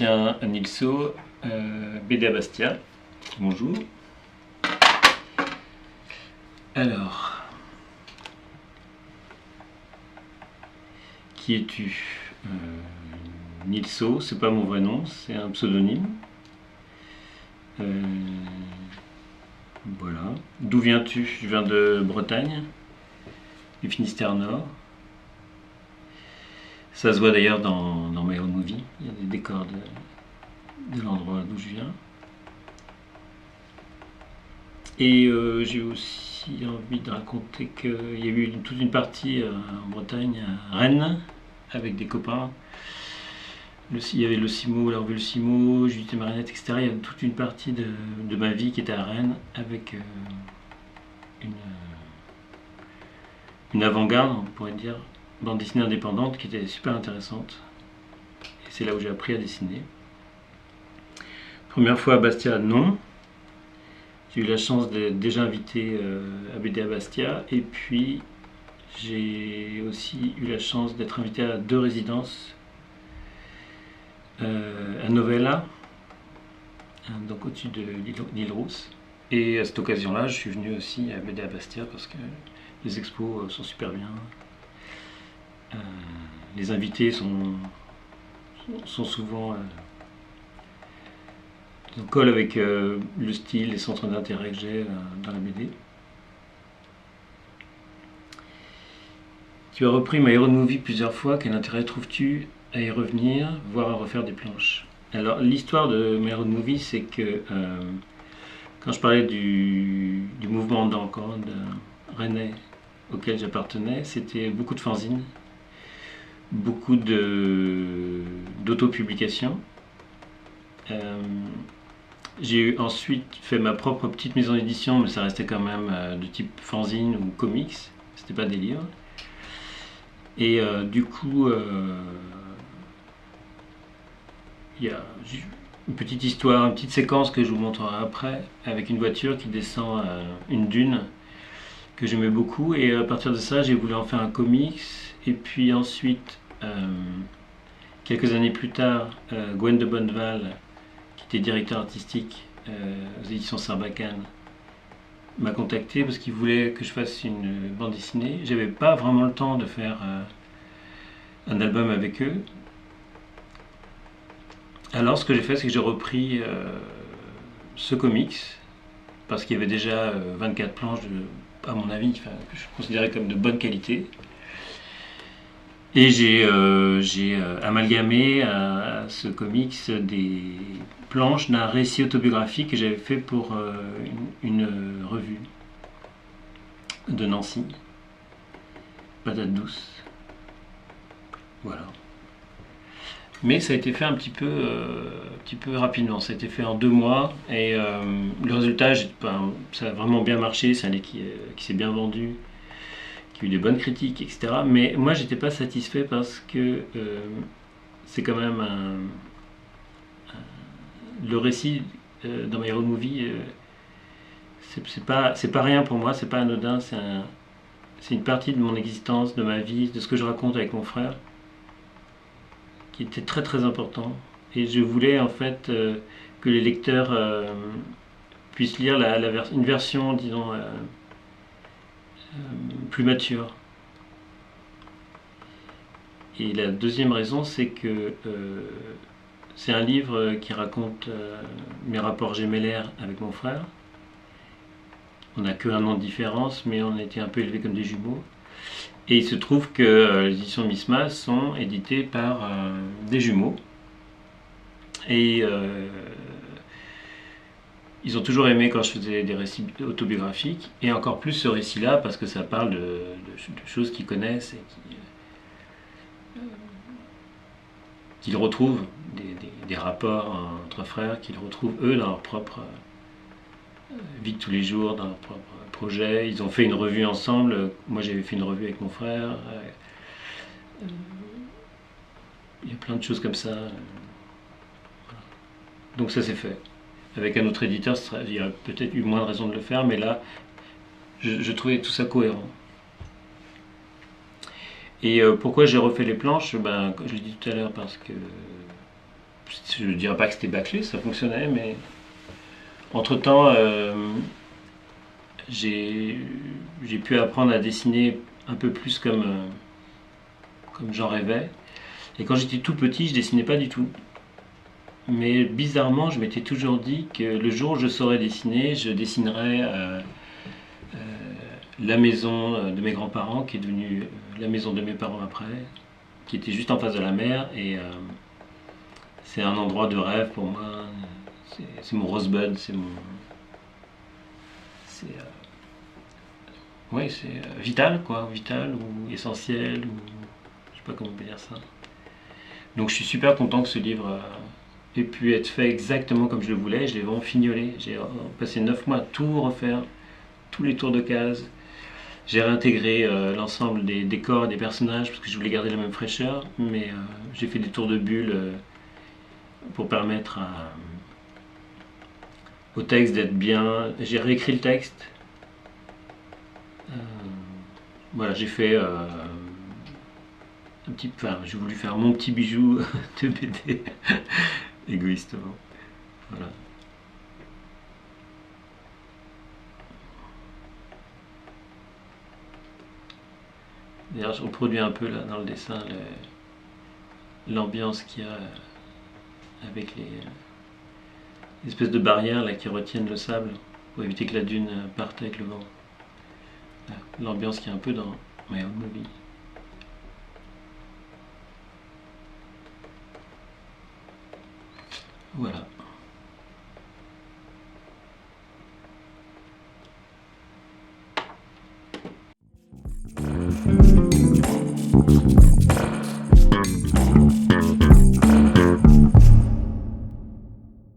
Sébastien Nilsot, BD à Bastia. Bonjour. Alors, qui es-tu? Nilsot, c'est pas mon vrai nom, c'est un pseudonyme. Voilà. D'où viens-tu? Je viens de Bretagne, du Finistère Nord. Ça se voit d'ailleurs dans My Own Movie, il y a des décors de l'endroit d'où je viens. Et j'ai aussi envie de raconter qu'il y a eu toute une partie en Bretagne, à Rennes, avec des copains. Il y avait le Simo, la revue Le Simo, Judith et Marinette, etc. Il y a toute une partie de ma vie qui était à Rennes, avec une avant-garde, on pourrait dire, bande dessinée indépendante qui était super intéressante. Et c'est là où j'ai appris à dessiner. Première fois à Bastia, non. J'ai eu la chance d'être déjà invité à BD à Bastia. Et puis, j'ai aussi eu la chance d'être invité à 2 résidences. À Novella, donc au-dessus de l'île Rousse. Et à cette occasion-là, je suis venu aussi à BD à Bastia parce que les expos sont super bien. Les invités sont souvent en colle avec le style, les centres d'intérêt que j'ai dans la BD. Tu as repris My Own Movie plusieurs fois. Quel intérêt trouves-tu à y revenir, voire à refaire des planches? Alors, l'histoire de My Own Movie, c'est que quand je parlais du mouvement underground rennais auquel j'appartenais, c'était beaucoup de fanzines, beaucoup d'autopublications. J'ai ensuite fait ma propre petite maison d'édition, mais ça restait quand même de type fanzine ou comics, c'était pas des livres. Et du coup, il y a une petite histoire, une petite séquence que je vous montrerai après, avec une voiture qui descend une dune que j'aimais beaucoup. Et à partir de ça, j'ai voulu en faire un comics. Et puis ensuite, quelques années plus tard, Gwen de Bonneval, qui était directeur artistique aux éditions Sarbacane, m'a contacté parce qu'il voulait que je fasse une bande dessinée. J'avais pas vraiment le temps de faire un album avec eux. Alors ce que j'ai fait, c'est que j'ai repris ce comics, parce qu'il y avait déjà 24 planches, à mon avis, que je considérais comme de bonne qualité. Et j'ai amalgamé à ce comics des planches d'un récit autobiographique que j'avais fait pour une revue de Nancy, Patate douce. Voilà. Mais ça a été fait un petit peu rapidement. Ça a été fait en 2 mois et le résultat, ça a vraiment bien marché. C'est un livre qui s'est bien vendu, qui a eu des bonnes critiques, etc. Mais moi, j'étais pas satisfait parce que c'est quand même le récit dans My Own Movie. C'est pas rien pour moi. C'est pas anodin. C'est une partie de mon existence, de ma vie, de ce que je raconte avec mon frère, qui était très très important. Et je voulais en fait que les lecteurs puissent lire une version, disons, plus mature. Et la deuxième raison, c'est que c'est un livre qui raconte mes rapports gémellaires avec mon frère. On n'a qu'un an de différence, mais on a été un peu élevés comme des jumeaux. Et il se trouve que les éditions Misma sont éditées par des jumeaux. Et ils ont toujours aimé quand je faisais des récits autobiographiques. Et encore plus ce récit-là, parce que ça parle de choses qu'ils connaissent et qu'ils retrouvent, des rapports entre frères qu'ils retrouvent eux dans leur propre vie de tous les jours, dans leur propre projet. Ils ont fait une revue ensemble. Moi, j'avais fait une revue avec mon frère. Il y a plein de choses comme ça. Donc ça s'est fait. Avec un autre éditeur, il y aurait peut-être eu moins de raison de le faire, mais là, je trouvais tout ça cohérent. Et pourquoi j'ai refait les planches? Je l'ai dit tout à l'heure, parce que je ne dirais pas que c'était bâclé, ça fonctionnait, mais entre-temps, j'ai j'ai pu apprendre à dessiner un peu plus comme j'en rêvais. Et quand j'étais tout petit, je dessinais pas du tout. Mais bizarrement, je m'étais toujours dit que le jour où je saurais dessiner, je dessinerais euh, la maison de mes grands-parents, qui est devenue la maison de mes parents après, qui était juste en face de la mer. Et c'est un endroit de rêve pour moi. C'est mon rosebud, c'est mon. C'est ouais, c'est vital, quoi. Vital ou essentiel, ou. Je sais pas comment on peut dire ça. Donc je suis super content que ce livre ait pu être fait exactement comme je le voulais. Je l'ai vraiment fignolé. J'ai passé 9 mois à tout refaire, tous les tours de cases. J'ai réintégré l'ensemble des décors et des personnages parce que je voulais garder la même fraîcheur, mais j'ai fait des tours de bulles pour permettre au texte d'être bien. J'ai réécrit le texte. Euh, voilà, j'ai fait un petit. Enfin, j'ai voulu faire mon petit bijou de BD égoïstement. Voilà. D'ailleurs, je reproduis un peu là dans le dessin l'ambiance qu'il y a avec les espèces de barrières là qui retiennent le sable pour éviter que la dune parte avec le vent. L'ambiance qui est un peu dans My Own Movie. Voilà.